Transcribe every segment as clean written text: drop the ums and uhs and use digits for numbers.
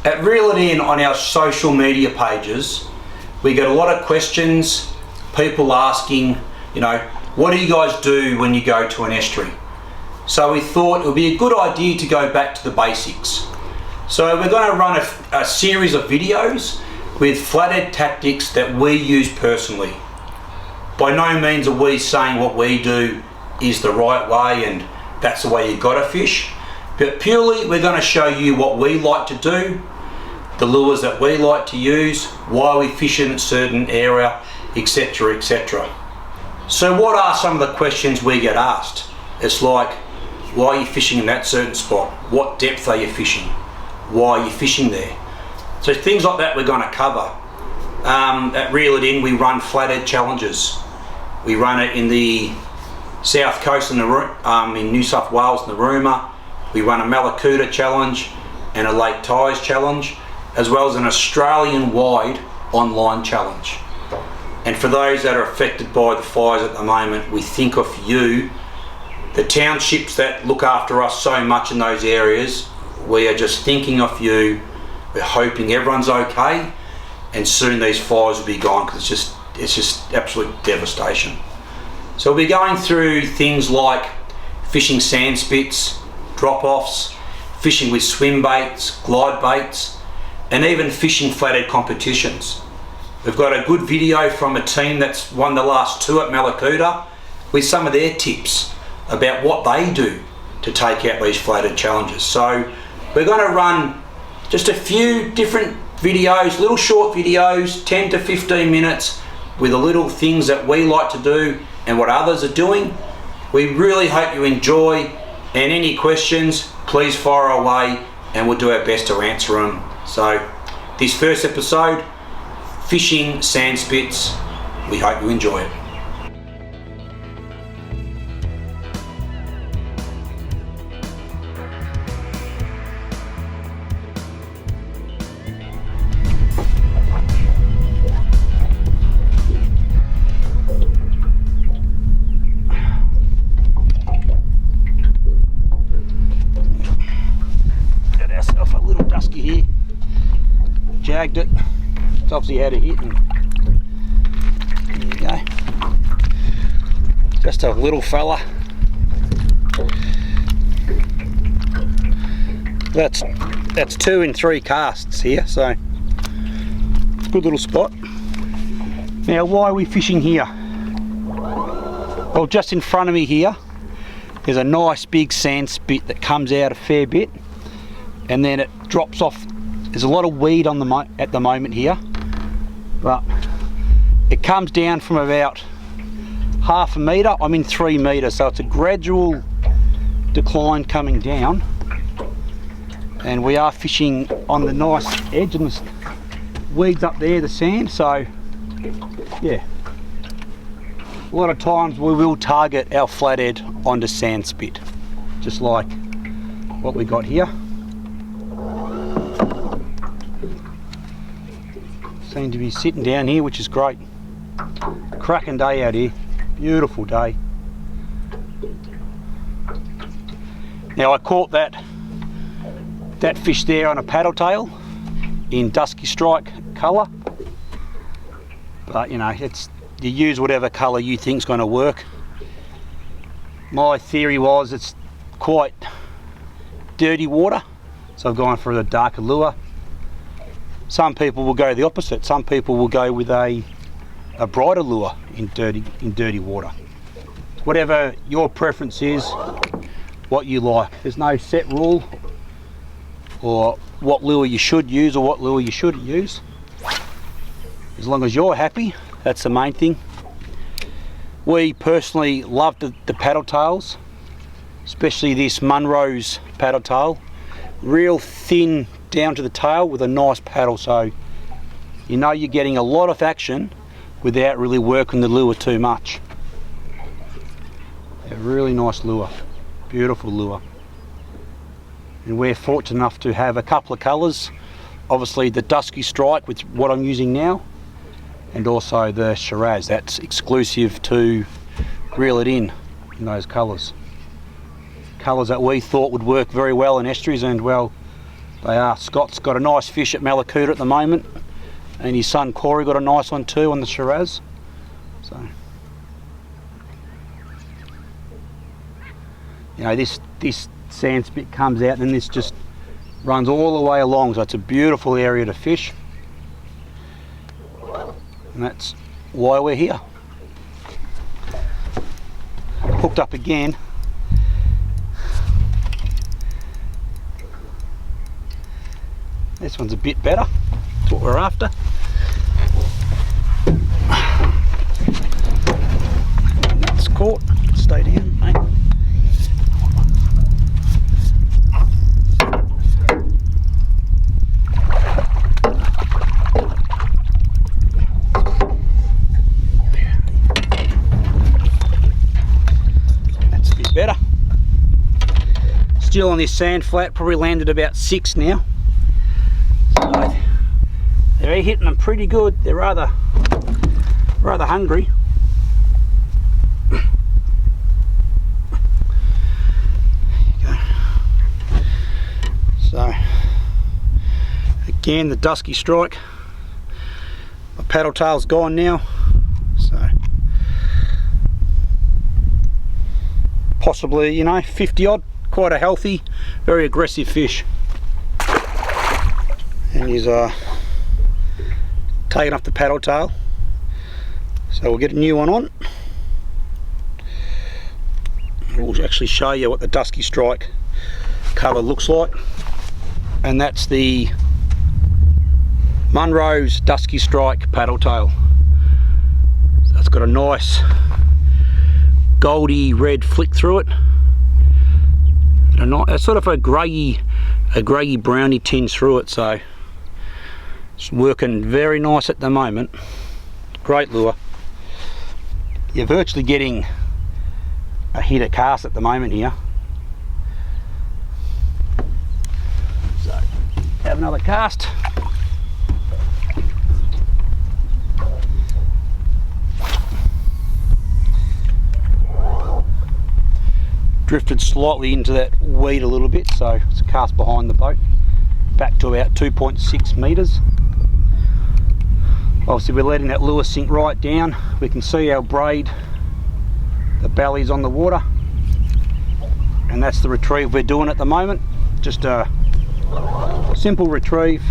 At Reel It In on our social media pages, we get a lot of questions, people asking, what do you guys do when you go to an estuary? So we thought it would be a good idea to go back to the basics. So we're going to run a series of videos with flathead tactics that we use personally. By no means are we saying what we do is the right way and that's the way you gotta fish, but purely we're going to show you what we like to do, the lures that we like to use, why we fish in a certain area, etc, etc. So what are some of the questions we get asked? It's like, why are you fishing in that certain spot? What depth are you fishing? Why are you fishing there? So things like that we're going to cover. At Reel It In we run flathead challenges. We run it in the south coast in New South Wales, Narooma. We run a Malakuta challenge and a Lake Tyers challenge, as well as an Australian-wide online challenge. And for those that are affected by the fires at the moment, we think of you, the townships that look after us so much in those areas. We are just thinking of you. We're hoping everyone's okay, and soon these fires will be gone, because it's just absolute devastation. So we'll be going through things like fishing sand spits, drop-offs, fishing with swim baits, glide baits, and even fishing flathead competitions. We've got a good video from a team that's won the last two at Malakuta with some of their tips about what they do to take out these flathead challenges. So we're going to run just a few different videos, little short videos, 10 to 15 minutes, with the little things that we like to do and what others are doing. We really hope you enjoy, and any questions, please fire away and we'll do our best to answer them. So this first episode, fishing sand spits, we hope you enjoy it. Here, jagged it. It's obviously had a hit, and there you go. Just a little fella. That's 2 in 3 casts here, so good little spot. Now, why are we fishing here? Well, just in front of me here, there's a nice big sand spit that comes out a fair bit, and then it drops off. There's a lot of weed on at the moment here, but it comes down from about half a metre. I'm in 3 metres, so it's a gradual decline coming down, and we are fishing on the nice edge, and the weeds up there, the sand. So yeah, a lot of times we will target our flathead onto sand spit, just like what we got here. Seem to be sitting down here, which is great. Cracking day out here, beautiful day. Now, I caught that fish there on a paddle tail in dusky strike colour, but you use whatever colour you think's going to work. My theory was it's quite dirty water, so I've gone for the darker lure. Some people will go the opposite. Some people will go with a brighter lure in dirty water. Whatever your preference is, what you like. There's no set rule or what lure you should use or what lure you shouldn't use. As long as you're happy, that's the main thing. We personally love the paddle tails, especially this Munro's paddle tail. Real thin down to the tail with a nice paddle, so you're getting a lot of action without really working the lure too much. A really nice lure, beautiful lure. And we're fortunate enough to have a couple of colours, obviously the dusky strike, with what I'm using now, and also the Shiraz. That's exclusive to Reel It In those colours. Colours that we thought would work very well in estuaries, and well, They are. Scott's got a nice fish at Malakuta at the moment, and his son Corey got a nice one too on the Shiraz. So, you know, this sand spit comes out and this just runs all the way along, so it's a beautiful area to fish, and that's why we're here. Hooked up again. This one's a bit better. That's what we're after. That's caught. Stay down, mate. That's a bit better. Still on this sand flat, probably landed about 6 now. So they're hitting them pretty good. They're rather hungry. There you go. So again, the dusky strike. My paddle tail's gone now, so possibly, you know, 50 odd. Quite a healthy, very aggressive fish. And he's taking off the paddle tail, so we'll get a new one on. We'll actually show you what the dusky strike colour looks like, and that's the Munro's dusky strike paddle tail. So it's got a nice goldy red flick through it, and a sort of a greyy browny tinge through it, so it's working very nice at the moment. Great lure. You're virtually getting a hit a cast at the moment here. So have another cast. Drifted slightly into that weed a little bit, so it's a cast behind the boat, back to about 2.6 metres. Obviously we're letting that lure sink right down. We can see our braid, the belly's on the water, and that's the retrieve we're doing at the moment. Just a simple retrieve,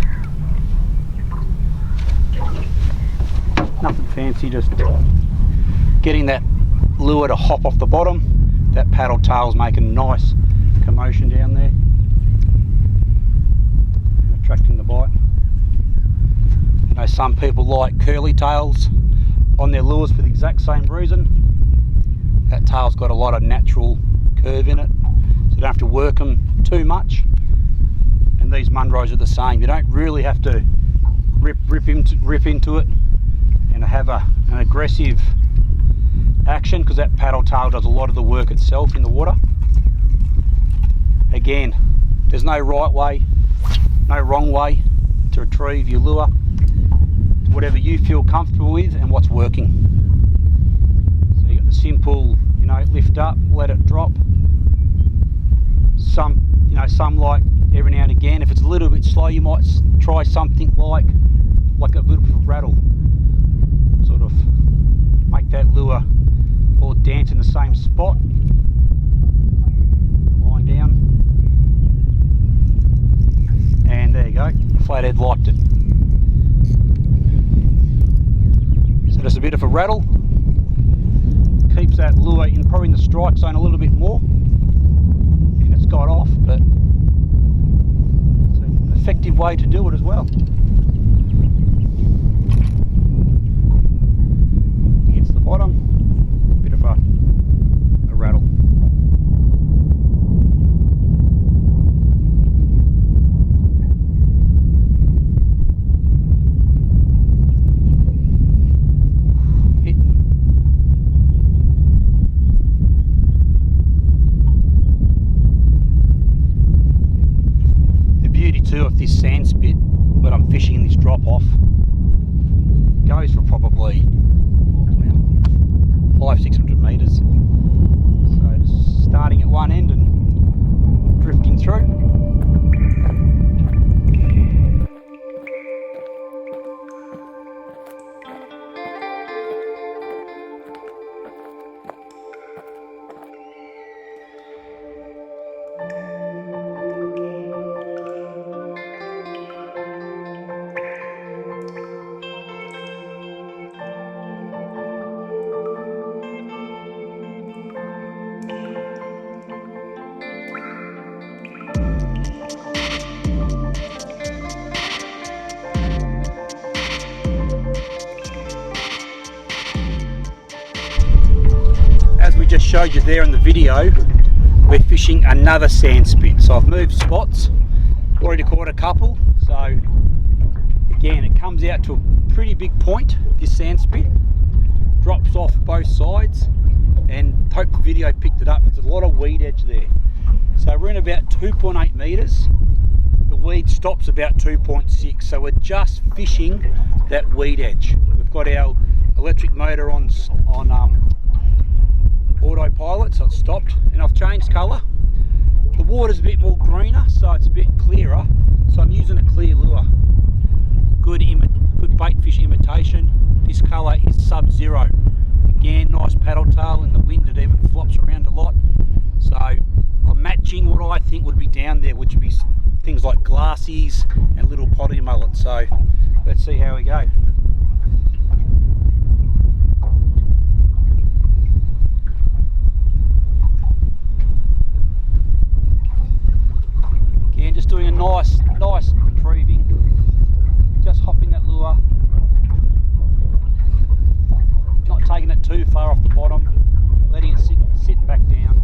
nothing fancy, just getting that lure to hop off the bottom. That paddle tail's making a nice commotion down there, attracting the bite. You know, some people like curly tails on their lures for the exact same reason. That tail's got a lot of natural curve in it, so you don't have to work them too much. And these Munros are the same. You don't really have to rip into it and have an aggressive action, because that paddle tail does a lot of the work itself in the water. Again, there's no right way, no wrong way to retrieve your lure. It's whatever you feel comfortable with and what's working. So you got the simple, you know, lift up, let it drop. Some like every now and again, if it's a little bit slow, you might try something like a little bit of rattle. Sort of make that lure all dance in the same spot. Line down. And there you go. Flathead liked it. So just a bit of a rattle. Keeps that lure probably in the strike zone a little bit more. And it's got off, but it's an effective way to do it as well. Hits the bottom. Bit of a rattle. Hit. The beauty too of this sand spit when I'm fishing in this drop off goes for probably 500-600 metres. So just starting at one end and drifting through. showed you there in the video, we're fishing another sand spit. So I've moved spots, already caught a couple. So again, it comes out to a pretty big point, this sand spit. Drops off both sides, and hope the video picked it up. There's a lot of weed edge there. So we're in about 2.8 metres. The weed stops about 2.6, so we're just fishing that weed edge. We've got our electric motor on autopilot, so it's stopped, and I've changed colour. The water's a bit more greener, so it's a bit clearer, so I'm using a clear lure. Good bait fish imitation. This colour is Sub-Zero. Again, nice paddle tail, and the wind, it even flops around a lot. So I'm matching what I think would be down there, which would be things like glassies and little potty mullets. So let's see how we go. Again, just doing a nice retrieving, just hopping that lure, not taking it too far off the bottom, letting it sit back down.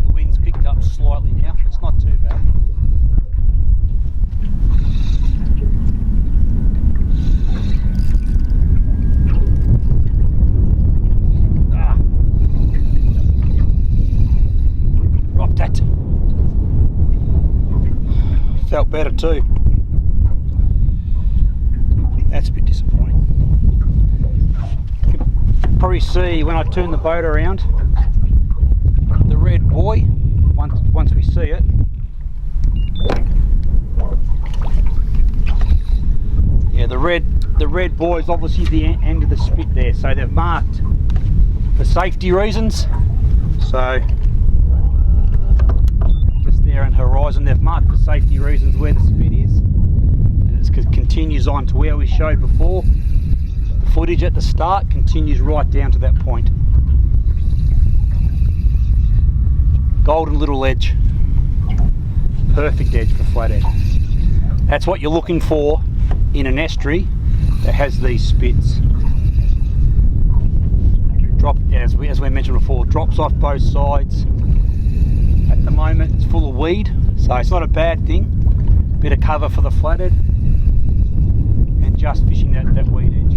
The wind's picked up slightly now, it's not too bad. Felt better too. That's a bit disappointing. You can probably see when I turn the boat around, the red buoy, once we see it. Yeah, the red buoy is obviously the end of the spit there, so they've marked for safety reasons. So there in horizon, they've marked for safety reasons where the spit is, and it continues on to where we showed before. The footage at the start continues right down to that point. Golden little edge, perfect edge for flathead. That's what you're looking for in an estuary that has these spits. Drop, as we mentioned before, drops off both sides. At the moment it's full of weed, so it's not a bad thing. Bit of cover for the flathead, and just fishing that weed edge.